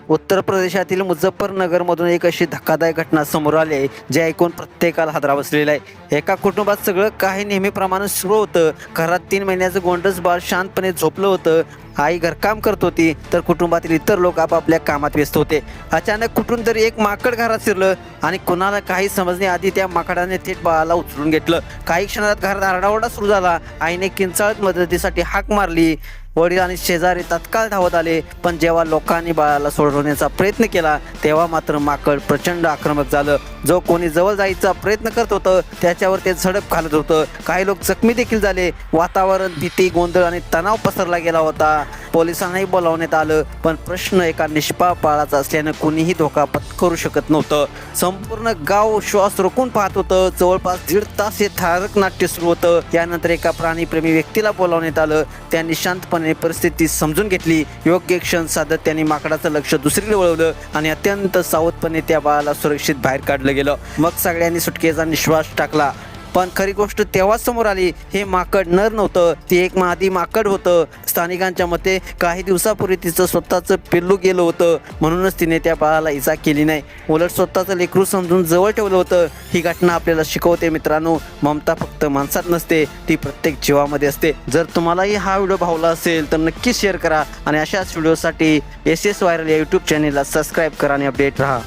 उत्तर प्रदेशातील मुझफ्फरनगरमधून एक अशी धक्कादायक घटना समोर आली आहे, जे ऐकून प्रत्येकाला हादरा बसलेला आहे. एका कुटुंबात सगळं काही नेहमीप्रमाणे सुरू होतं. घरात 3 महिन्याचं गोंडस बाळ शांतपणे झोपलं होतं. आई घरकाम करत होती, तर कुटुंबातील इतर लोक आपापल्या कामात व्यस्त होते. अचानक कुठून तरी एक माकड घरात शिरलं आणि कुणाला काही समजण्याआधी त्या माकडाने थेट बाळाला उचलून घेतलं. काही क्षणात घरात आरडाओरडा सुरू झाला. आईने किंचाळत मदतीसाठी हाक मारली. वडील आणि शेजारी तात्काळ धावत आले, पण जेव्हा लोकांनी बाळाला सोडवण्याचा प्रयत्न केला तेव्हा मात्र माकड प्रचंड आक्रमक झालं. जो कोणी जवळ जायचा प्रयत्न करत होतं त्याच्यावर ते झडप घालत होतं. काही लोक जखमी देखील झाले. वातावरण भीती, गोंधळ आणि तणाव पसरला गेला होता. पोलिसांनाही बोलावण्यात आलं, पण प्रश्न एका निष्पाप बाळाचा असल्यानं कुणीही धोका पत्करू शकत नव्हतं. संपूर्ण गाव श्वास रोखून पाहत होतं. जवळपास 1.5 तास हे थरारक नाट्य सुरू होतं. यानंतर एका प्राणीप्रेमी व्यक्तीला बोलावण्यात आलं. त्यांनी शांतपणे परिस्थिती समजून घेतली. योग्य क्षण साधत त्यांनी माकडाचं लक्ष दुसरीकडे वळवलं आणि अत्यंत सावधपणे त्या बाळाला सुरक्षित बाहेर काढलं गेलं. मग सगळ्यांनी सुटकेचा निश्वास टाकला. पण खरी गोष्ट तेव्हाच समोर आली. हे माकड नर नव्हतं, ती एक मादी माकड होतं. स्थानिकांच्या मते काही दिवसापूर्वी तिचं स्वतःचं पिल्लू गेलं होतं, म्हणूनच तिने त्या बाळाला इजा केली नाही. उलट स्वतःचं लेकरू समजून जवळ ठेवलं होतं. ही घटना आपल्याला शिकवते मित्रांनो, ममता फक्त माणसात नसते, ती प्रत्येक जीवामध्ये असते. जर तुम्हालाही हा व्हिडिओ भावला असेल तर नक्की शेअर करा आणि अशाच व्हिडिओसाठी SS व्हायरल या यूट्यूब चॅनेलला सबस्क्राईब करा आणि अपडेट राहा.